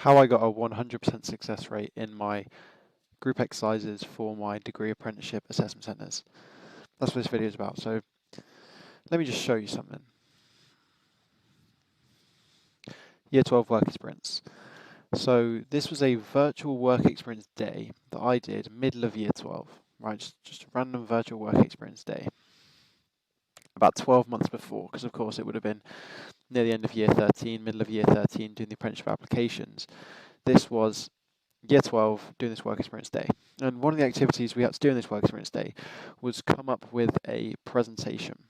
how I got a 100% success rate in my group exercises for my degree apprenticeship assessment centres. That's what this video is about. So let me just show you something. Year 12 work experience. So this was a virtual work experience day that I did middle of year 12, right? Just a random virtual work experience day. About 12 months before, because of course it would have been near the end of year 13, middle of year 13, doing the apprenticeship applications. This was year 12 doing this work experience day. And one of the activities we had to do in this work experience day was come up with a presentation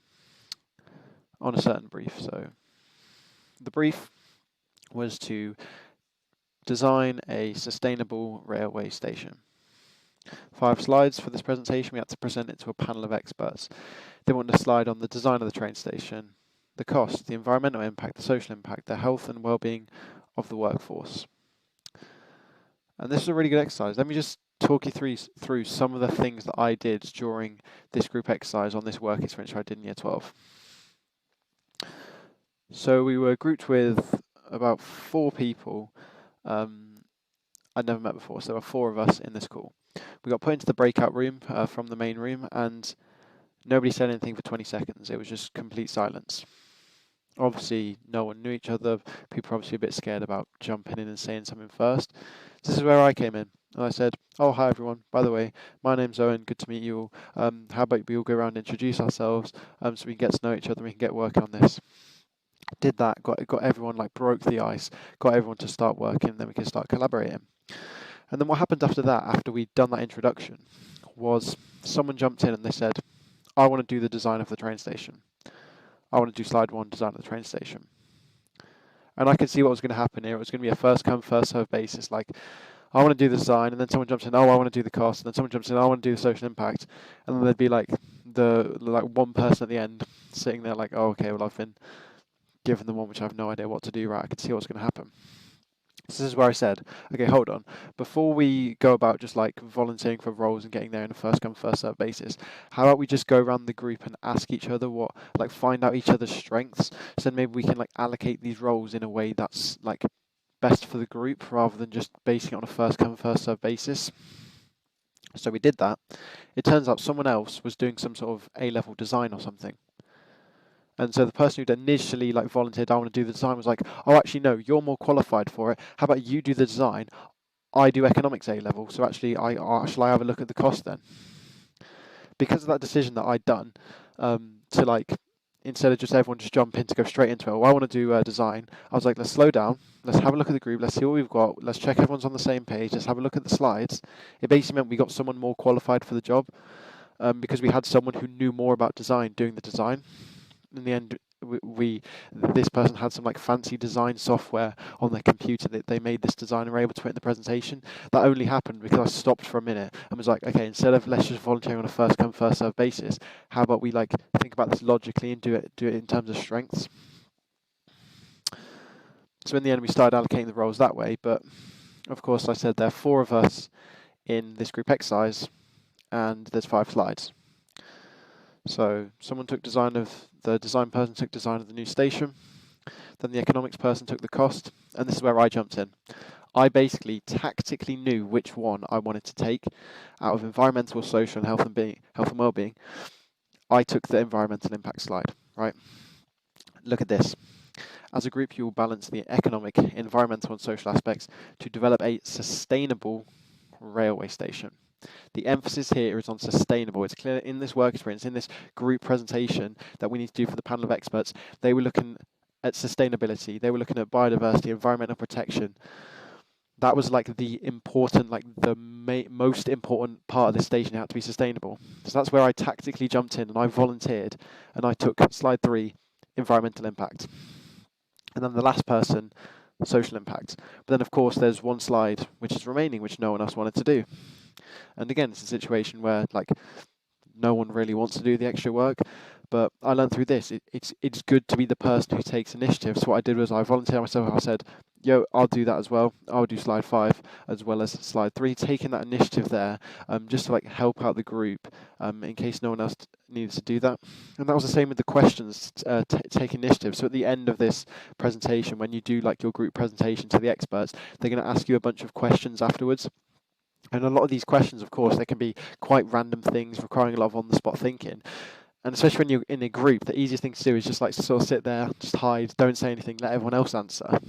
on a certain brief. So the brief was to design a sustainable railway station. 5 slides for this presentation. We had to present it to a panel of experts. They wanted a slide on the design of the train station, the cost, the environmental impact, the social impact, the health and well-being of the workforce. And this is a really good exercise. Let me just talk you through some of the things that I did during this group exercise on this work experience I did in year 12. So we were grouped with about 4 people I'd never met before, so there were 4 of us in this call. We got put into the breakout room from the main room, and nobody said anything for 20 seconds. It was just complete silence. Obviously, no one knew each other. People were obviously a bit scared about jumping in and saying something first. This is where I came in. And I said, "Oh, hi everyone. By the way, my name's Owen. Good to meet you all. How about we all go around and introduce ourselves so we can get to know each other and we can get working on this." Did that, got everyone, broke the ice, got everyone to start working, then we can start collaborating. And then what happened after that, after we'd done that introduction, was someone jumped in and they said, "I want to do the design of the train station. I want to do slide 1, design of the train station." And I could see what was going to happen here. It was going to be a first come, first served basis. I want to do the design, and then someone jumps in, "Oh, I want to do the cost," and then someone jumps in, "I want to do the social impact," and then there'd be one person at the end sitting there "Oh, okay, well I've been given the one which I have no idea what to do. Right, I can see what's going to happen." So this is where I said, okay, hold on. Before we go about just volunteering for roles and getting there on a first come, first served basis, how about we just go around the group and ask each other find out each other's strengths, so then maybe we can allocate these roles in a way that's best for the group rather than just basing it on a first come, first served basis. So we did that. It turns out someone else was doing some sort of A-level design or something. And so the person who'd initially volunteered, "I want to do the design," was like, "Oh, actually, no, you're more qualified for it. How about you do the design? I do economics A-level, so actually, shall I have a look at the cost then?" Because of that decision that I'd done, instead of just everyone just jump in to go straight into it, "Well, I want to do design," I was like, let's slow down, let's have a look at the group, let's see what we've got, let's check everyone's on the same page, let's have a look at the slides. It basically meant we got someone more qualified for the job because we had someone who knew more about design doing the design. In the end, this person had some fancy design software on their computer that they made this design and were able to put in the presentation. That only happened because I stopped for a minute and was like, okay, instead of let's just volunteer on a first come, first served basis, how about we think about this logically and do it in terms of strengths. So in the end, we started allocating the roles that way. But of course, I said there are 4 of us in this group exercise, and there's 5 slides. So the design person took design of the new station, then the economics person took the cost, and this is where I jumped in. I basically tactically knew which one I wanted to take out of environmental, social, and health and well-being. I took the environmental impact slide, right? Look at this. As a group, you will balance the economic, environmental, and social aspects to develop a sustainable railway station. The emphasis here is on sustainable. It's clear in this work experience, in this group presentation that we need to do for the panel of experts, they were looking at sustainability. They were looking at biodiversity, environmental protection. That was the important, most important part of this station. It had to be sustainable. So that's where I tactically jumped in and I volunteered and I took slide 3, environmental impact. And then the last person, social impact. But then of course there's one slide which is remaining, which no one else wanted to do. And again, it's a situation where no one really wants to do the extra work, but I learned through this, it's good to be the person who takes initiative. So what I did was I volunteered myself. I said, yo, I'll do that as well. I'll do slide 5 as well as slide 3, taking that initiative there, just to like help out the group, in case no one else needed to do that. And that was the same with the questions, take initiative. So at the end of this presentation, when you do like your group presentation to the experts, they're going to ask you a bunch of questions afterwards. And a lot of these questions, of course, they can be quite random things requiring a lot of on-the-spot thinking. And especially when you're in a group, the easiest thing to do is just like sort of sit there, just hide, don't say anything, let everyone else answer.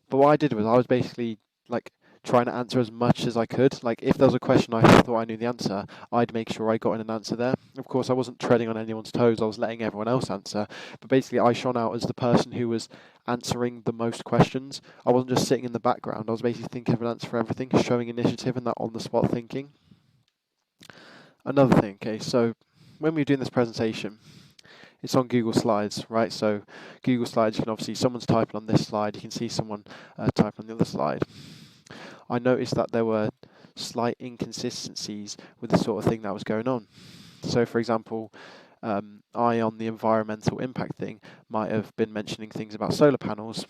But what I did was I was basically like trying to answer as much as I could. Like if there was a question I thought I knew the answer, I'd make sure I got in an answer there. Of course, I wasn't treading on anyone's toes. I was letting everyone else answer. But basically, I shone out as the person who was answering the most questions. I wasn't just sitting in the background. I was basically thinking of an answer for everything, showing initiative and that on-the-spot thinking. Another thing, okay, so when we were doing this presentation, it's on Google Slides, right? So Google Slides, you can obviously, someone's typing on this slide, you can see someone typing on the other slide. I noticed that there were slight inconsistencies with the sort of thing that was going on. So for example, I on the environmental impact thing might have been mentioning things about solar panels,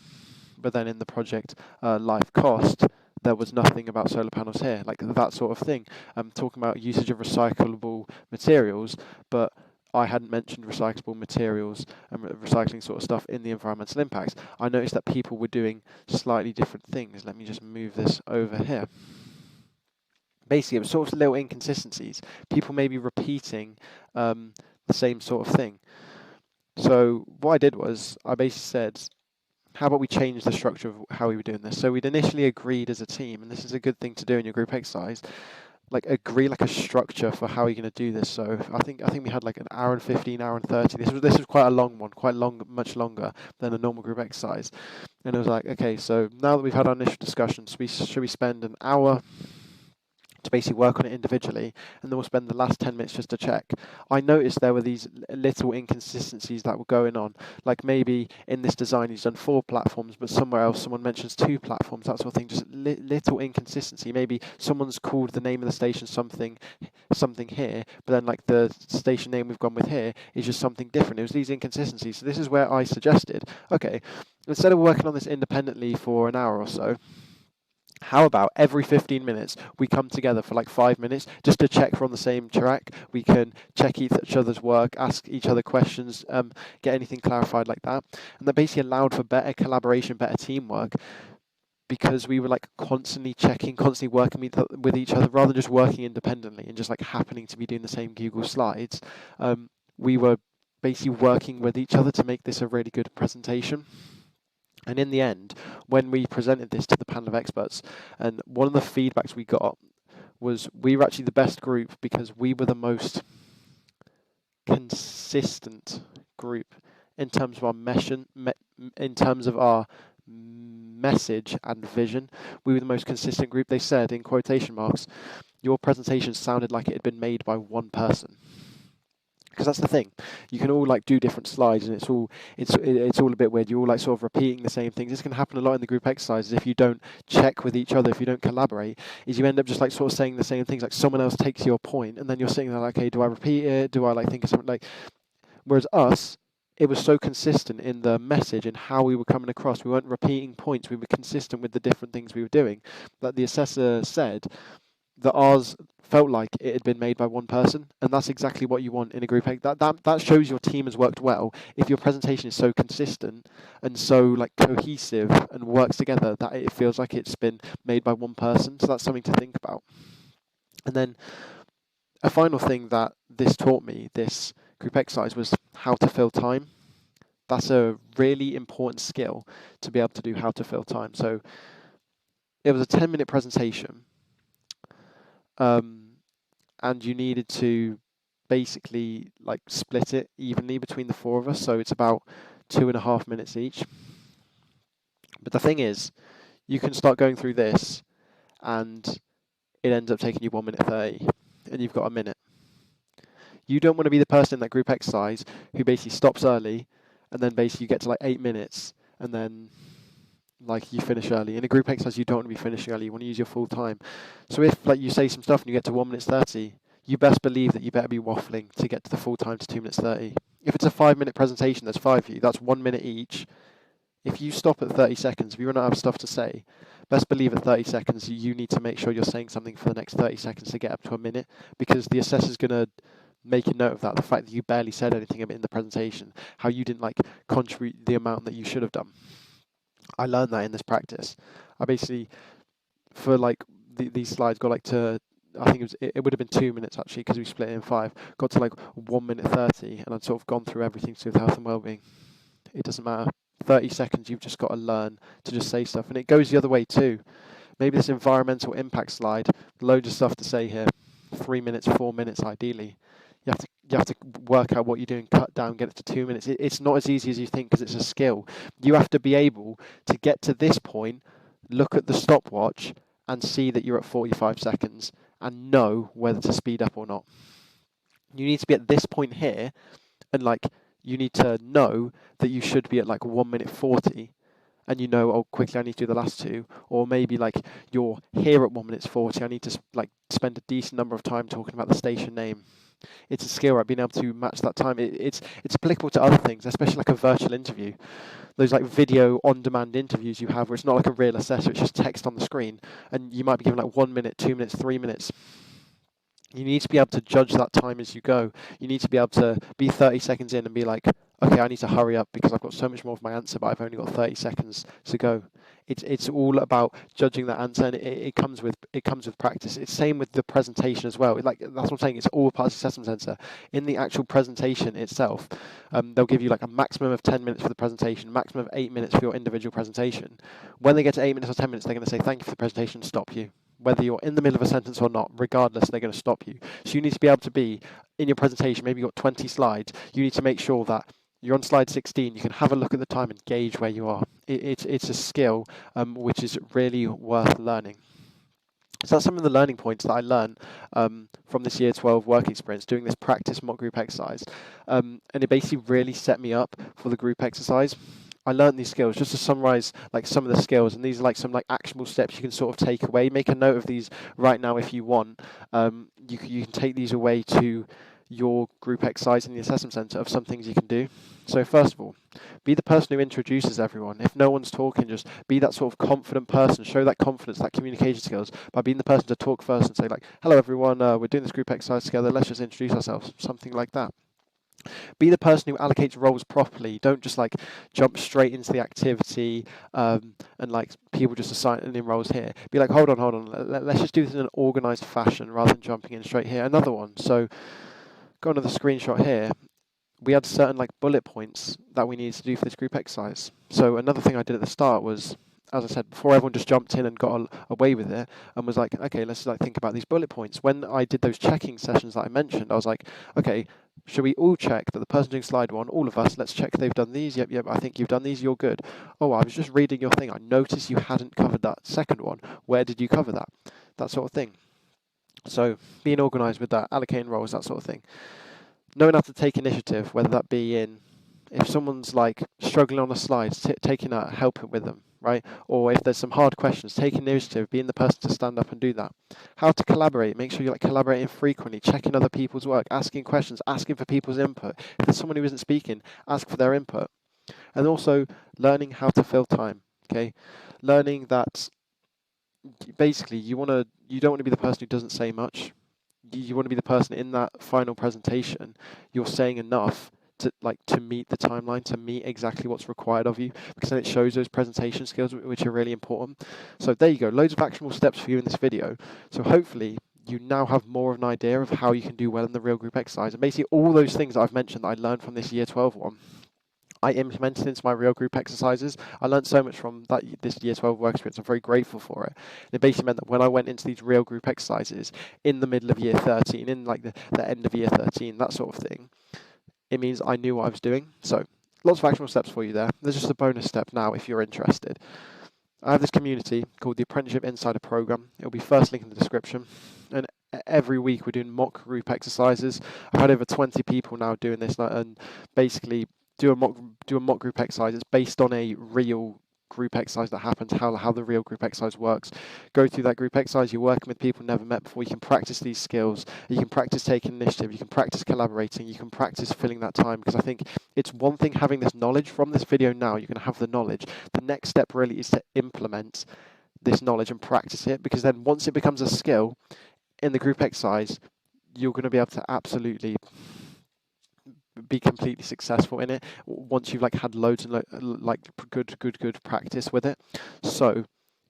but then in the project life cost, there was nothing about solar panels here, like that sort of thing. I'm talking about usage of recyclable materials, but I hadn't mentioned recyclable materials and recycling sort of stuff in the environmental impacts. I noticed that people were doing slightly different things. Let me just move this over here. Basically, it was sort of little inconsistencies. People may be repeating the same sort of thing. So what I did was I basically said, how about we change the structure of how we were doing this? So we'd initially agreed as a team, and this is a good thing to do in your group exercise, like agree like a structure for how you're going to do this. So I think we had like an hour and 15, hour and 30. This was quite a long one, quite long, much longer than a normal group exercise. And it was like, okay, so now that we've had our initial discussions, should we spend an hour to basically work on it individually, and then we'll spend the last 10 minutes just to check. I noticed there were these little inconsistencies that were going on, like maybe in this design he's done 4 platforms, but somewhere else someone mentions 2 platforms, that sort of thing, just little inconsistency. Maybe someone's called the name of the station something here, but then like the station name we've gone with here is just something different. It was these inconsistencies. So this is where I suggested, okay, instead of working on this independently for an hour or so, how about every 15 minutes we come together for like 5 minutes just to check we're on the same track? We can check each other's work, ask each other questions, get anything clarified like that. And that basically allowed for better collaboration, better teamwork, because we were like constantly checking, constantly working with each other rather than just working independently and just like happening to be doing the same Google Slides. We were basically working with each other to make this a really good presentation. And in the end, when we presented this to the panel of experts, and one of the feedbacks we got was we were actually the best group because we were the most consistent group in terms of our message and vision. We were the most consistent group. They said, in quotation marks, your presentation sounded like it had been made by one person. Because that's the thing, you can all like do different slides, and it's all a bit weird. You're all like sort of repeating the same things. This can happen a lot in the group exercises if you don't check with each other, if you don't collaborate. Is you end up just like sort of saying the same things. Like someone else takes your point, and then you're sitting there like, okay, do I repeat it? Do I like think of something like? Whereas us, it was so consistent in the message and how we were coming across. We weren't repeating points. We were consistent with the different things we were doing. That the assessor said that ours felt like it had been made by one person, and that's exactly what you want in a group. That shows your team has worked well if your presentation is so consistent and so like cohesive and works together that it feels like it's been made by one person. So that's something to think about. And then a final thing that this taught me, this group exercise, was how to fill time. That's a really important skill to be able to do, how to fill time. So it was a 10-minute presentation. And you needed to basically like split it evenly between the 4 of us, so it's about 2.5 minutes each. But the thing is, you can start going through this and it ends up taking you 1 minute 30 and you've got a minute. You don't want to be the person in that group exercise who basically stops early and then basically you get to like 8 minutes and then like you finish early. In a group exercise, you don't want to be finishing early. You want to use your full time. So if like you say some stuff and you get to 1 minute 30, you best believe that you better be waffling to get to the full time to 2 minutes 30. If it's a 5-minute presentation, there's 5 of you. That's 1 minute each. if you stop at 30 seconds, if you run out of stuff to say, best believe at 30 seconds you need to make sure you're saying something for the next 30 seconds to get up to a minute, because the assessor's going to make a note of that, the fact that you barely said anything in the presentation, how you didn't contribute the amount that you should have done. I learned that in this practice. I basically, for these slides, got to, I think it would have been 2 minutes actually, because we split it in 5, got to 1 minute 30, and I'd sort of gone through everything to do with health and well-being. It doesn't matter. 30 seconds, you've just got to learn to just say stuff. And it goes the other way too. Maybe this environmental impact slide, loads of stuff to say here. 3 minutes, 4 minutes ideally. You have to work out what you're doing, cut down, get it to 2 minutes. It's not as easy as you think, because it's a skill. You have to be able to get to this point, look at the stopwatch and see that you're at 45 seconds and know whether to speed up or not. You need to be at this point here, and you need to know that you should be at 1 minute 40, and oh, quickly I need to do the last 2, or maybe you're here at 1 minute 40, I need to spend a decent number of time talking about the station name. It's a skill, right? Being able to match that time. It's applicable to other things, especially a virtual interview. Those video on-demand interviews you have where it's not a real assessor, it's just text on the screen, and you might be given 1 minute, 2 minutes, 3 minutes. You need to be able to judge that time as you go. You need to be able to be 30 seconds in and be okay, I need to hurry up because I've got so much more of my answer, but I've only got 30 seconds to go. It's all about judging that answer, and it comes with practice. It's same with the presentation as well. That's what I'm saying. It's all part of the assessment centre. In the actual presentation itself, they'll give you a maximum of 10 minutes for the presentation, maximum of 8 minutes for your individual presentation. When they get to 8 minutes or 10 minutes, they're going to say thank you for the presentation, stop you. Whether you're in the middle of a sentence or not, regardless, they're going to stop you. So you need to be able to be in your presentation. Maybe you've got 20 slides. You need to make sure that you're on slide 16, you can have a look at the time and gauge where you are. It's a skill which is really worth learning. So that's some of the learning points that I learned from this year 12 work experience, doing this practice mock group exercise. And it basically really set me up for the group exercise. I learned these skills, just to summarize some of the skills, and these are some actionable steps you can sort of take away. Make a note of these right now if you want. You can take these away to your group exercise in the assessment centre of some things you can do. So first of all, be the person who introduces everyone. If no one's talking, just be that sort of confident person. Show that confidence, that communication skills by being the person to talk first and say hello everyone, we're doing this group exercise together, let's just introduce ourselves, something like that. Be the person who allocates roles properly. Don't just jump straight into the activity and people just assigning roles here. Be hold on, let's just do this in an organised fashion rather than jumping in straight here. Another one. So go on to the screenshot here. We had certain bullet points that we needed to do for this group exercise. So another thing I did at the start was, as I said, before everyone just jumped in and got away with it and was okay, let's think about these bullet points. When I did those checking sessions that I mentioned, I was okay, should we all check that the person doing slide 1, all of us, let's check they've done these. Yep, I think you've done these, you're good. Oh, I was just reading your thing. I noticed you hadn't covered that second one. Where did you cover that? That sort of thing. So being organised with that, allocating roles, that sort of thing. Knowing how to take initiative, whether that be in, if someone's struggling on a slide, taking out, helping with them, right? Or if there's some hard questions, taking initiative, being the person to stand up and do that. How to collaborate, make sure you're collaborating frequently, checking other people's work, asking questions, asking for people's input. If there's someone who isn't speaking, ask for their input. And also learning how to fill time, okay? Learning that basically you don't want to be the person who doesn't say much. You want to be the person in that final presentation, you're saying enough to meet the timeline, to meet exactly what's required of you, because then it shows those presentation skills which are really important. So there you go, loads of actionable steps for you in this video. So hopefully you now have more of an idea of how you can do well in the real group exercise. And basically all those things that I've mentioned that I learned from this year 12 one, I implemented into my real group exercises. I learned so much from this year 12 work experience. I'm very grateful for it. It basically meant that when I went into these real group exercises in the middle of year 13, in the end of year 13, that sort of thing, it means I knew what I was doing. So lots of actionable steps for you there. There's just a bonus step now if you're interested. I have this community called the Apprenticeship Insider Program. It'll be first link in the description. And every week we're doing mock group exercises. I've had over 20 people now doing this, and basically do a mock group exercise. It's based on a real group exercise that happens, how the real group exercise works. Go through that group exercise, you're working with people never met before, you can practice these skills, you can practice taking initiative, you can practice collaborating, you can practice filling that time, because I think it's one thing having this knowledge from this video now, you're going to have the knowledge. The next step really is to implement this knowledge and practice it, because then once it becomes a skill in the group exercise, you're going to be able to absolutely be completely successful in it once you've like had loads and like good practice with it. So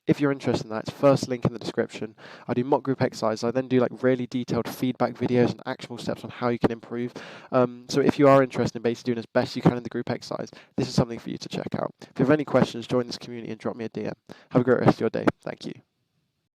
if you're interested in that, it's first link in the description. I do mock group exercise. I then do like really detailed feedback videos and actionable steps on how you can improve. So if you are interested in basically doing as best you can in the group exercise, this is something for you to check out. If you have any questions, join this community and drop me a DM. Have a great rest of your day. Thank you.